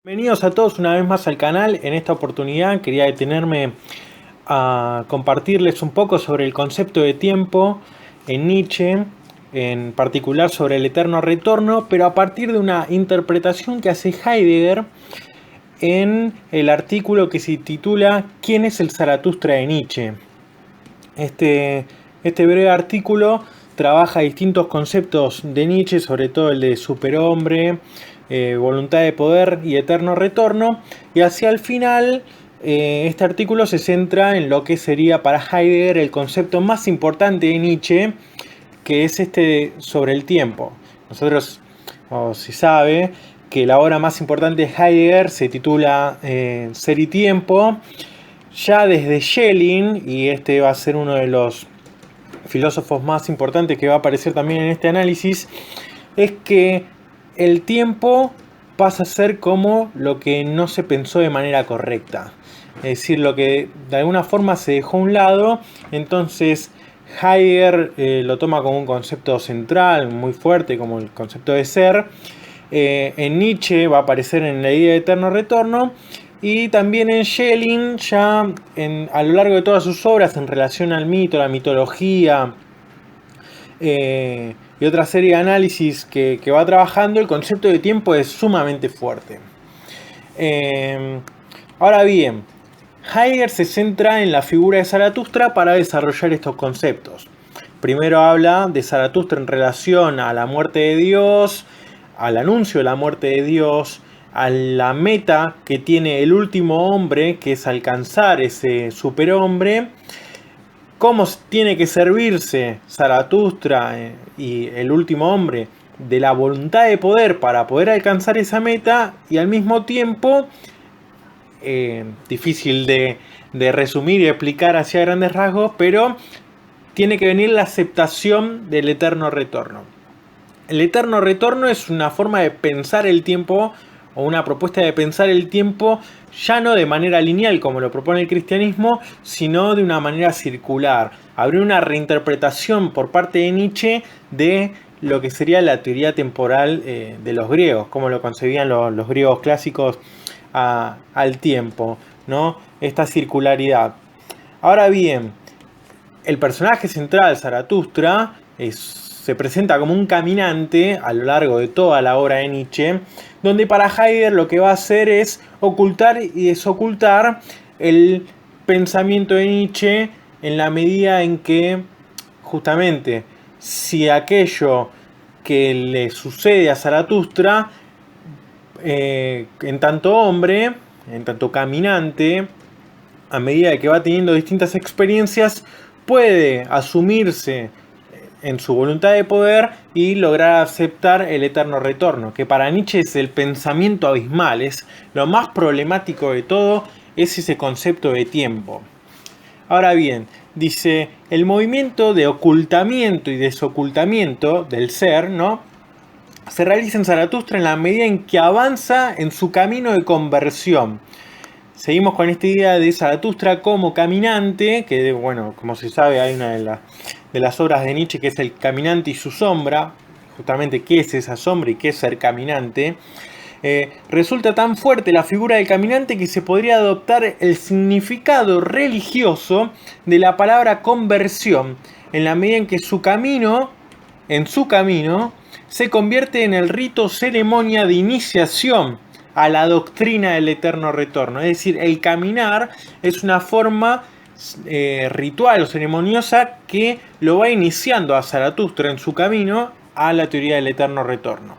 Bienvenidos a todos una vez más al canal. En esta oportunidad quería detenerme a compartirles un poco sobre el concepto de tiempo en Nietzsche, en particular sobre el eterno retorno, pero a partir de una interpretación que hace Heidegger en el artículo que se titula ¿Quién es el Zaratustra de Nietzsche? Este breve artículo trabaja distintos conceptos de Nietzsche, sobre todo el de superhombre, voluntad de poder y eterno retorno, y hacia el final este artículo se centra en lo que sería para Heidegger el concepto más importante de Nietzsche, que es este sobre el tiempo. Nosotros, como se sabe, que la obra más importante de Heidegger se titula Ser y Tiempo. Ya desde Schelling, y este va a ser uno de los filósofos más importantes que va a aparecer también en este análisis, es que el tiempo pasa a ser como lo que no se pensó de manera correcta. Es decir, lo que de alguna forma se dejó a un lado. Entonces Heidegger lo toma como un concepto central, muy fuerte, como el concepto de ser. En Nietzsche va a aparecer en la idea de eterno retorno. Y también en Schelling, ya a lo largo de todas sus obras en relación al mito, la mitología y otra serie de análisis que va trabajando, el concepto de tiempo es sumamente fuerte. Ahora bien, Heidegger se centra en la figura de Zaratustra para desarrollar estos conceptos. Primero habla de Zaratustra en relación a la muerte de Dios, al anuncio de la muerte de Dios, a la meta que tiene el último hombre, que es alcanzar ese superhombre, cómo tiene que servirse Zaratustra y el último hombre de la voluntad de poder para poder alcanzar esa meta, y al mismo tiempo, difícil de resumir y explicar hacia grandes rasgos, pero tiene que venir la aceptación del eterno retorno. El eterno retorno es una forma de pensar el tiempo, o una propuesta de pensar el tiempo, ya no de manera lineal como lo propone el cristianismo, sino de una manera circular. Habría una reinterpretación por parte de Nietzsche de lo que sería la teoría temporal de los griegos, como lo concebían los griegos clásicos al tiempo, ¿no? Esta circularidad. Ahora bien, el personaje central, Zaratustra, se presenta como un caminante a lo largo de toda la obra de Nietzsche, donde para Heidegger lo que va a hacer es ocultar y desocultar el pensamiento de Nietzsche en la medida en que, justamente, si aquello que le sucede a Zaratustra, en tanto hombre, en tanto caminante, a medida que va teniendo distintas experiencias, puede asumirse en su voluntad de poder y lograr aceptar el eterno retorno, que para Nietzsche es el pensamiento abismal, es lo más problemático de todo, es ese concepto de tiempo. Ahora bien, dice, el movimiento de ocultamiento y desocultamiento del ser, ¿no?, se realiza en Zaratustra en la medida en que avanza en su camino de conversión. Seguimos con esta idea de Zaratustra como caminante, que, bueno, como se sabe, hay una de las obras de Nietzsche que es El caminante y su sombra. Justamente, ¿qué es esa sombra y qué es ser caminante? Resulta tan fuerte la figura del caminante que se podría adoptar el significado religioso de la palabra conversión, en la medida en que en su camino, se convierte en el rito ceremonia de iniciación a la doctrina del eterno retorno. Es decir, el caminar es una forma ritual o ceremoniosa que lo va iniciando a Zaratustra en su camino a la teoría del eterno retorno.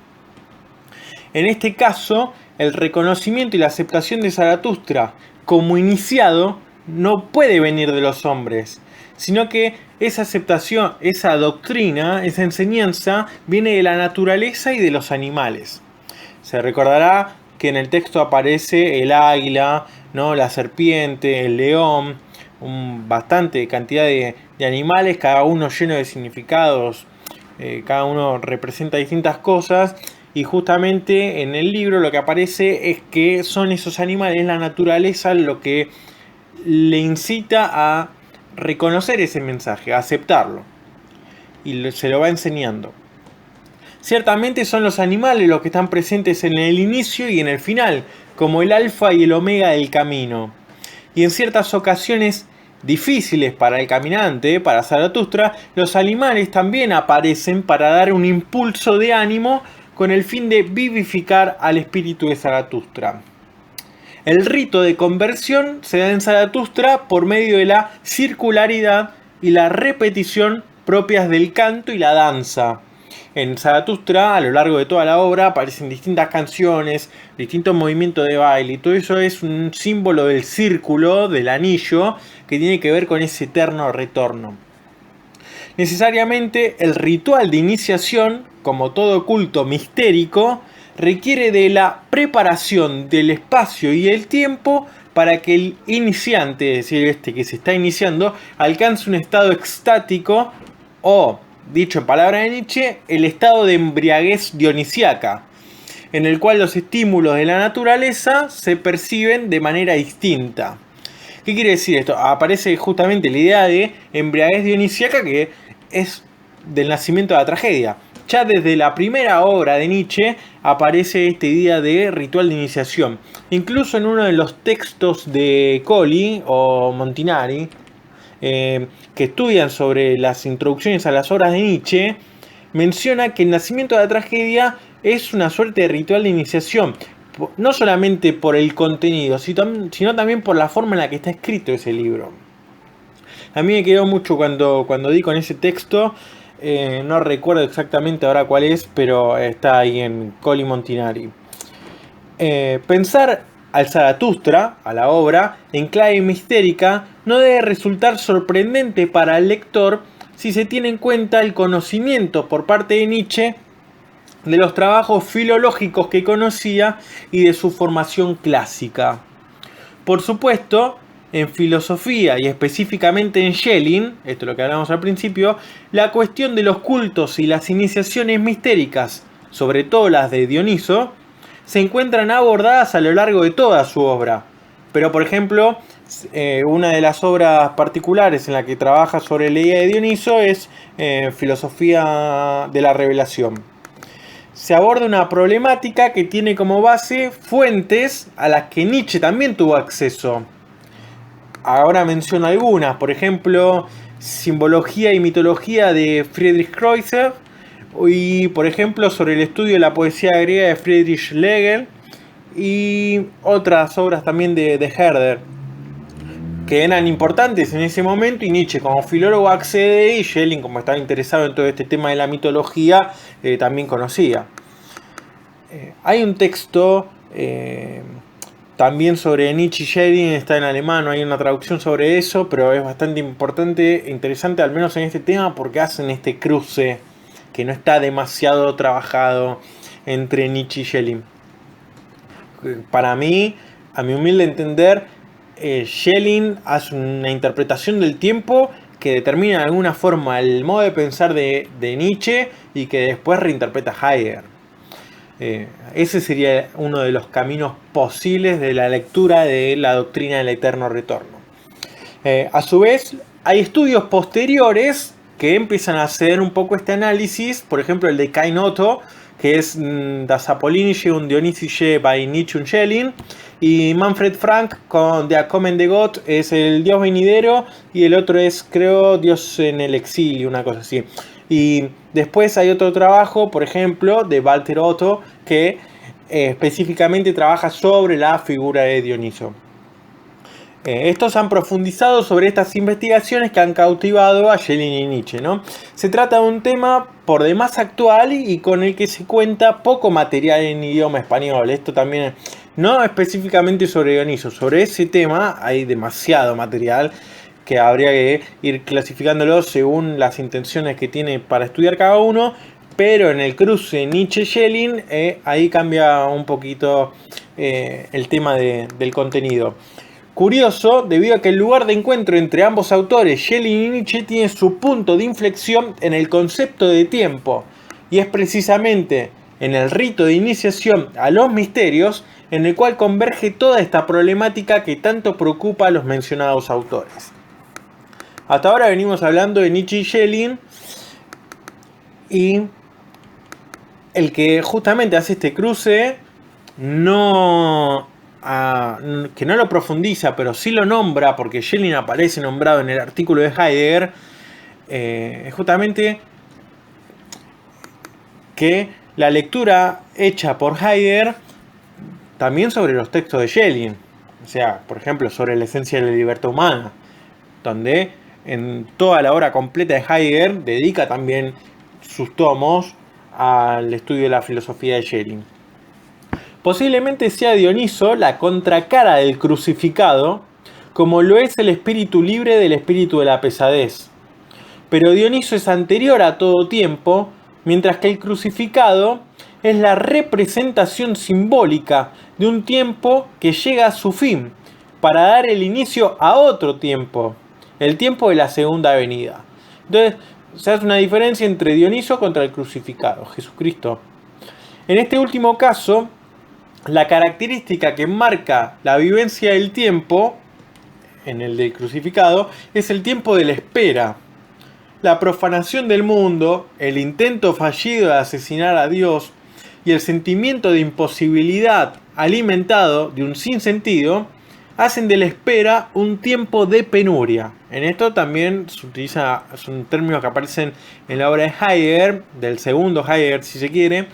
En este caso, el reconocimiento y la aceptación de Zaratustra como iniciado no puede venir de los hombres, sino que esa aceptación, esa doctrina, esa enseñanza viene de la naturaleza y de los animales. Se recordará que en el texto aparece el águila, ¿no?, la serpiente, el león, bastante cantidad de animales, cada uno lleno de significados, cada uno representa distintas cosas, y justamente en el libro lo que aparece es que son esos animales, la naturaleza, lo que le incita a reconocer ese mensaje, a aceptarlo, y se lo va enseñando. Ciertamente son los animales los que están presentes en el inicio y en el final, como el alfa y el omega del camino. Y en ciertas ocasiones difíciles para el caminante, para Zaratustra, los animales también aparecen para dar un impulso de ánimo con el fin de vivificar al espíritu de Zaratustra. El rito de conversión se da en Zaratustra por medio de la circularidad y la repetición propias del canto y la danza. En Zaratustra, a lo largo de toda la obra, aparecen distintas canciones, distintos movimientos de baile, y todo eso es un símbolo del círculo, del anillo, que tiene que ver con ese eterno retorno. Necesariamente, el ritual de iniciación, como todo culto mistérico, requiere de la preparación del espacio y el tiempo para que el iniciante, es decir, este que se está iniciando, alcance un estado extático o, dicho en palabras de Nietzsche, el estado de embriaguez dionisiaca, en el cual los estímulos de la naturaleza se perciben de manera distinta. ¿Qué quiere decir esto? Aparece justamente la idea de embriaguez dionisiaca, que es del nacimiento de la tragedia. Ya desde la primera obra de Nietzsche aparece esta idea de ritual de iniciación. Incluso en uno de los textos de Colli o Montinari, que estudian sobre las introducciones a las obras de Nietzsche, menciona que el nacimiento de la tragedia es una suerte de ritual de iniciación, no solamente por el contenido, sino también por la forma en la que está escrito ese libro. A mí me quedó mucho cuando di con ese texto, no recuerdo exactamente ahora cuál es, pero está ahí en Colli Montinari. Pensar al Zaratustra, a la obra, en clave mistérica, no debe resultar sorprendente para el lector si se tiene en cuenta el conocimiento por parte de Nietzsche de los trabajos filológicos que conocía y de su formación clásica. Por supuesto, en filosofía y específicamente en Schelling, esto es lo que hablamos al principio, la cuestión de los cultos y las iniciaciones mistéricas, sobre todo las de Dioniso, se encuentran abordadas a lo largo de toda su obra. Pero, por ejemplo, una de las obras particulares en la que trabaja sobre la idea de Dioniso es Filosofía de la Revelación. Se aborda una problemática que tiene como base fuentes a las que Nietzsche también tuvo acceso. Ahora menciono algunas, por ejemplo, Simbología y Mitología de Friedrich Kreutzer, y por ejemplo sobre el estudio de la poesía griega de Friedrich Schlegel, y otras obras también de Herder, que eran importantes en ese momento, y Nietzsche como filólogo accede, y Schelling, como estaba interesado en todo este tema de la mitología, también conocía. Hay un texto también sobre Nietzsche y Schelling, está en alemán, no hay una traducción sobre eso, pero es bastante importante, interesante al menos en este tema, porque hacen este cruce que no está demasiado trabajado entre Nietzsche y Schelling. Para mí, a mi humilde entender, Schelling hace una interpretación del tiempo que determina de alguna forma el modo de pensar de Nietzsche y que después reinterpreta Heidegger. Ese sería uno de los caminos posibles de la lectura de la doctrina del eterno retorno. A su vez, hay estudios posteriores que empiezan a hacer un poco este análisis, por ejemplo el de Kain Otto, que es Das Apollinische und Dionysische bei Nietzsche und Schelling, y Manfred Frank con Der kommende Gott, es el Dios venidero, y el otro es, creo, Dios en el exilio, una cosa así. Y después hay otro trabajo, por ejemplo, de Walter Otto, que específicamente trabaja sobre la figura de Dioniso. Estos han profundizado sobre estas investigaciones que han cautivado a Schelling y Nietzsche, ¿no? Se trata de un tema por demás actual y con el que se cuenta poco material en idioma español. Esto también, no específicamente sobre Dioniso, sobre ese tema hay demasiado material que habría que ir clasificándolo según las intenciones que tiene para estudiar cada uno, pero en el cruce Nietzsche-Schelling ahí cambia un poquito el tema del contenido. Curioso, debido a que el lugar de encuentro entre ambos autores, Schelling y Nietzsche, tiene su punto de inflexión en el concepto de tiempo, y es precisamente en el rito de iniciación a los misterios en el cual converge toda esta problemática que tanto preocupa a los mencionados autores. Hasta ahora venimos hablando de Nietzsche y Schelling, y el que justamente hace este cruce no... que no lo profundiza, pero sí lo nombra, porque Schelling aparece nombrado en el artículo de Heidegger, es justamente que la lectura hecha por Heidegger también sobre los textos de Schelling, o sea, por ejemplo, sobre la esencia de la libertad humana, donde en toda la obra completa de Heidegger dedica también sus tomos al estudio de la filosofía de Schelling. Posiblemente sea Dioniso la contracara del crucificado, como lo es el espíritu libre del espíritu de la pesadez. Pero Dioniso es anterior a todo tiempo, mientras que el crucificado es la representación simbólica de un tiempo que llega a su fin, para dar el inicio a otro tiempo, el tiempo de la segunda venida. Entonces, se hace una diferencia entre Dioniso contra el crucificado, Jesucristo. En este último caso, la característica que marca la vivencia del tiempo, en el del crucificado, es el tiempo de la espera. La profanación del mundo, el intento fallido de asesinar a Dios y el sentimiento de imposibilidad alimentado de un sinsentido hacen de la espera un tiempo de penuria. En esto también se utiliza, son términos que aparecen en la obra de Heidegger, del segundo Heidegger si se quiere,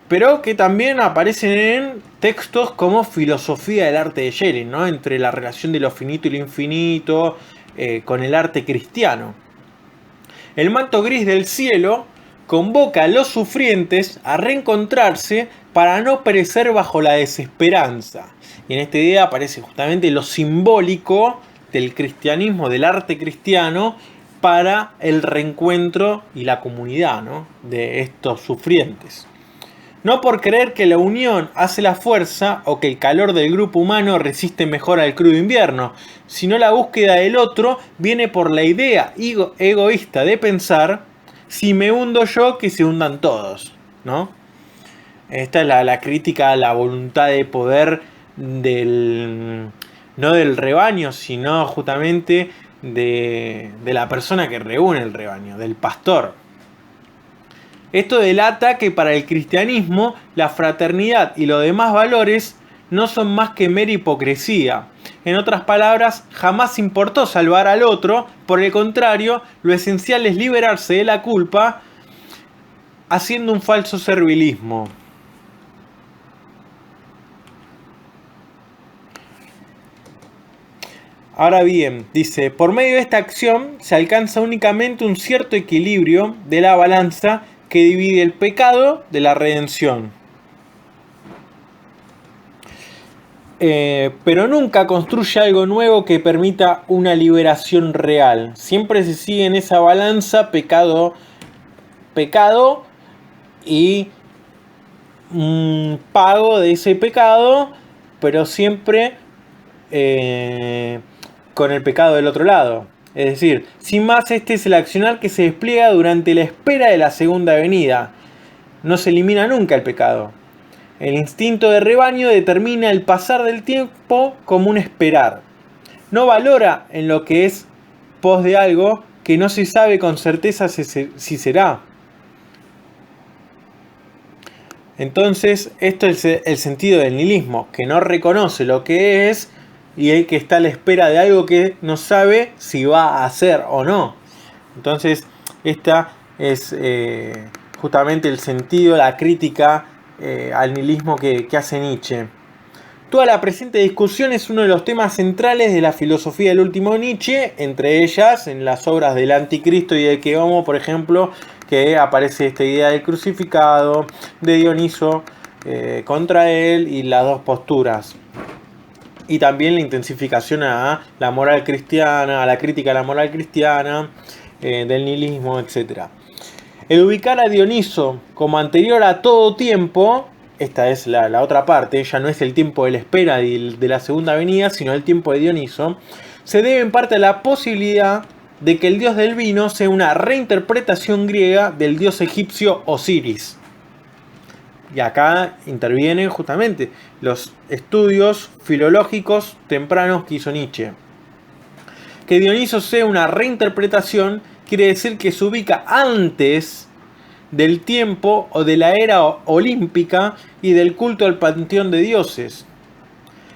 pero que también aparecen en textos como Filosofía del arte de Schelling, ¿no? Entre la relación de lo finito y lo infinito, con el arte cristiano. El manto gris del cielo convoca a los sufrientes a reencontrarse para no perecer bajo la desesperanza. Y en esta idea aparece justamente lo simbólico del cristianismo, del arte cristiano, para el reencuentro y la comunidad, ¿no?, de estos sufrientes. No por creer que la unión hace la fuerza o que el calor del grupo humano resiste mejor al crudo invierno, sino la búsqueda del otro viene por la idea egoísta de pensar: si me hundo yo, que se hundan todos, ¿no? Esta es la crítica a la voluntad de poder no del rebaño, sino justamente de la persona que reúne el rebaño, del pastor. Esto delata que para el cristianismo la fraternidad y los demás valores no son más que mera hipocresía. En otras palabras, jamás importó salvar al otro, por el contrario, lo esencial es liberarse de la culpa haciendo un falso servilismo. Ahora bien, dice, por medio de esta acción se alcanza únicamente un cierto equilibrio de la balanza que divide el pecado de la redención. Pero nunca construye algo nuevo que permita una liberación real. Siempre se sigue en esa balanza pecado y un pago de ese pecado, pero siempre con el pecado del otro lado. Es decir, sin más, este es el accionar que se despliega durante la espera de la segunda venida. No se elimina nunca el pecado. El instinto de rebaño determina el pasar del tiempo como un esperar. No valora en lo que es pos de algo que no se sabe con certeza si será. Entonces, esto es el sentido del nihilismo, que no reconoce lo que es y el que está a la espera de algo que no sabe si va a ser o no. Entonces, esta es justamente el sentido, la crítica al nihilismo que hace Nietzsche. Toda la presente discusión es uno de los temas centrales de la filosofía del último Nietzsche, entre ellas en las obras del Anticristo y de Que Homo, por ejemplo, que aparece esta idea del crucificado, de Dioniso contra él y las dos posturas. Y también la intensificación a la moral cristiana, a la crítica a la moral cristiana, del nihilismo, etc. El ubicar a Dioniso como anterior a todo tiempo, esta es la otra parte, ya no es el tiempo de la espera de la segunda venida, sino el tiempo de Dioniso, se debe en parte a la posibilidad de que el dios del vino sea una reinterpretación griega del dios egipcio Osiris. Y acá intervienen justamente los estudios filológicos tempranos que hizo Nietzsche. Que Dioniso sea una reinterpretación quiere decir que se ubica antes del tiempo o de la era olímpica y del culto al panteón de dioses.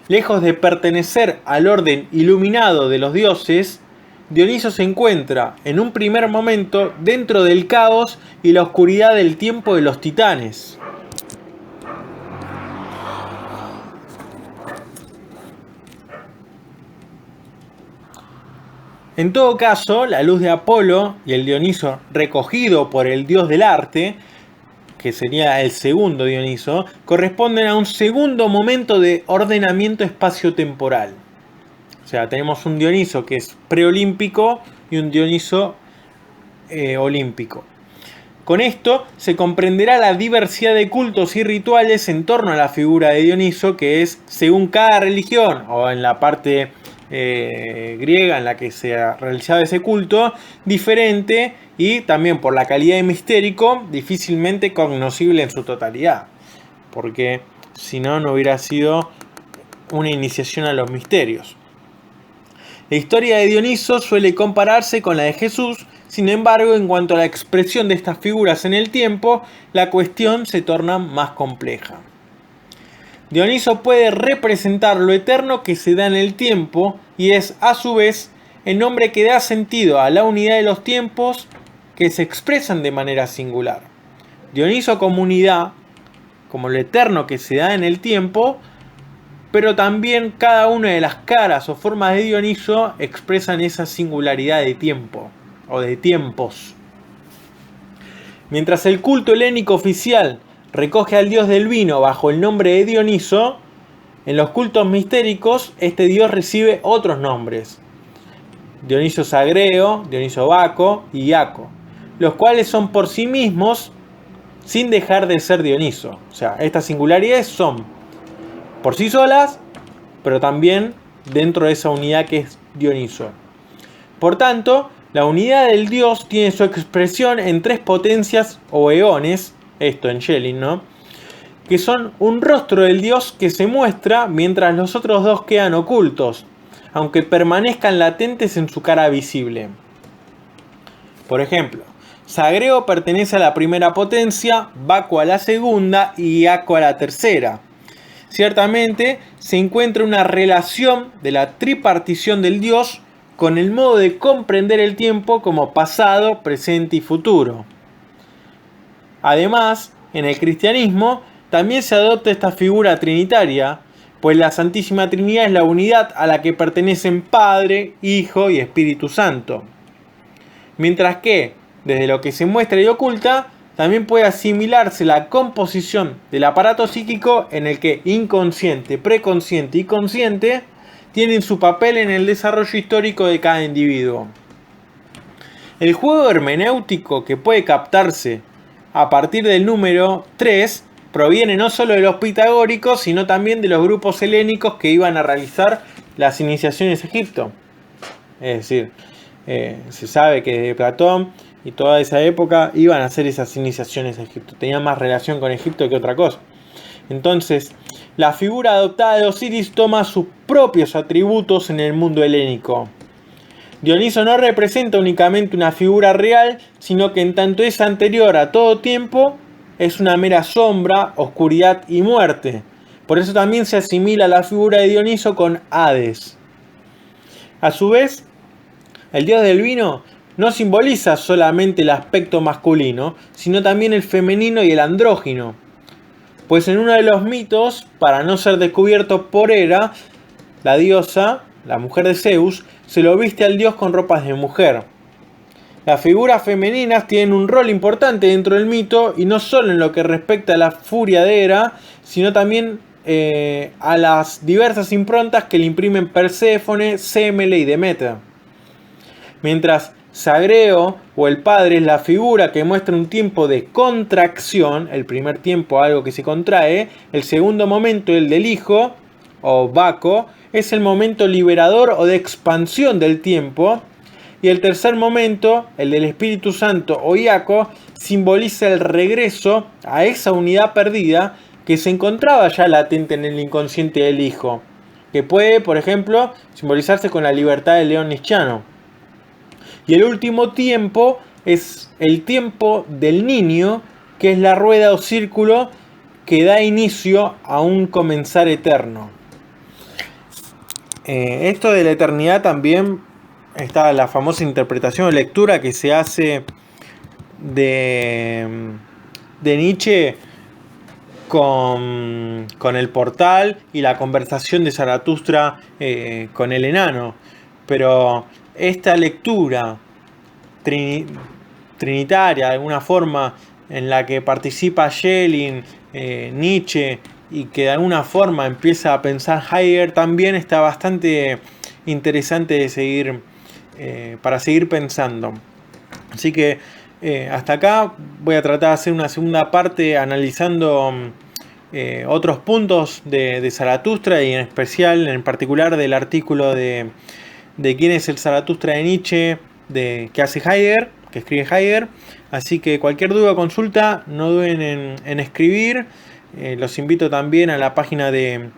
Lejos de pertenecer al orden iluminado de los dioses, Dioniso se encuentra, en un primer momento, dentro del caos y la oscuridad del tiempo de los titanes. En todo caso, la luz de Apolo y el Dioniso recogido por el dios del arte, que sería el segundo Dioniso, corresponden a un segundo momento de ordenamiento espaciotemporal. O sea, tenemos un Dioniso que es preolímpico y un Dioniso olímpico. Con esto se comprenderá la diversidad de cultos y rituales en torno a la figura de Dioniso, que es, según cada religión, o en la parte griega en la que se realizaba ese culto, diferente y también por la calidad de mistérico difícilmente cognoscible en su totalidad, porque si no, no hubiera sido una iniciación a los misterios. La historia de Dioniso suele compararse con la de Jesús. Sin embargo, en cuanto a la expresión de estas figuras en el tiempo, la cuestión se torna más compleja. Dioniso puede representar lo eterno que se da en el tiempo y es, a su vez, el nombre que da sentido a la unidad de los tiempos que se expresan de manera singular. Dioniso como unidad, como lo eterno que se da en el tiempo, pero también cada una de las caras o formas de Dioniso expresan esa singularidad de tiempo o de tiempos. Mientras el culto helénico oficial recoge al dios del vino bajo el nombre de Dioniso, en los cultos mistéricos este dios recibe otros nombres: Dioniso Sagreo, Dioniso Baco y Iaco, los cuales son por sí mismos sin dejar de ser Dioniso. O sea, estas singularidades son por sí solas, pero también dentro de esa unidad que es Dioniso. Por tanto, la unidad del dios tiene su expresión en tres potencias o eones, esto en Schelling, ¿no?, que son un rostro del dios que se muestra mientras los otros dos quedan ocultos, aunque permanezcan latentes en su cara visible. Por ejemplo, Sagreo pertenece a la primera potencia, Baco a la segunda y Iaco a la tercera. Ciertamente se encuentra una relación de la tripartición del dios con el modo de comprender el tiempo como pasado, presente y futuro. Además, en el cristianismo también se adopta esta figura trinitaria, pues la Santísima Trinidad es la unidad a la que pertenecen Padre, Hijo y Espíritu Santo. Mientras que, desde lo que se muestra y oculta, también puede asimilarse la composición del aparato psíquico en el que inconsciente, preconsciente y consciente tienen su papel en el desarrollo histórico de cada individuo. El juego hermenéutico que puede captarse a partir del número 3 proviene no solo de los pitagóricos, sino también de los grupos helénicos que iban a realizar las iniciaciones a Egipto. Es decir, se sabe que de Platón y toda esa época iban a hacer esas iniciaciones a Egipto. Tenían más relación con Egipto que otra cosa. Entonces, la figura adoptada de Osiris toma sus propios atributos en el mundo helénico. Dioniso no representa únicamente una figura real, sino que en tanto es anterior a todo tiempo, es una mera sombra, oscuridad y muerte. Por eso también se asimila la figura de Dioniso con Hades. A su vez, el dios del vino no simboliza solamente el aspecto masculino, sino también el femenino y el andrógino. Pues en uno de los mitos, para no ser descubierto por Hera, la diosa, la mujer de Zeus, se lo viste al dios con ropas de mujer. Las figuras femeninas tienen un rol importante dentro del mito, y no solo en lo que respecta a la furia de Hera, sino también a las diversas improntas que le imprimen Perséfone, Semele y Demeter. Mientras Sagreo o el padre es la figura que muestra un tiempo de contracción, el primer tiempo algo que se contrae, el segundo momento, el del hijo o Baco, es el momento liberador o de expansión del tiempo, y el tercer momento, el del Espíritu Santo o Iaco, simboliza el regreso a esa unidad perdida que se encontraba ya latente en el inconsciente del hijo, que puede, por ejemplo, simbolizarse con la libertad del león nischano. Y el último tiempo es el tiempo del niño, que es la rueda o círculo que da inicio a un comenzar eterno. Esto de la eternidad también está la famosa interpretación o lectura que se hace de Nietzsche con el portal y la conversación de Zaratustra con el enano. Pero esta lectura trinitaria, de alguna forma, en la que participa Schelling, Nietzsche, y que de alguna forma empieza a pensar Heidegger, también está bastante interesante de seguir, para seguir pensando. Así que hasta acá voy a tratar de hacer una segunda parte analizando otros puntos de Zaratustra, y en especial, en particular, del artículo de quién es el Zaratustra de Nietzsche, que hace Heidegger, que escribe Heidegger. Así que cualquier duda o consulta, no duden en escribir. Los invito también a la página de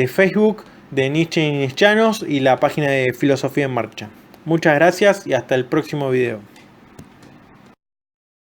Facebook de Nietzsche y Nietzscheanos y la página de Filosofía en Marcha. Muchas gracias y hasta el próximo video.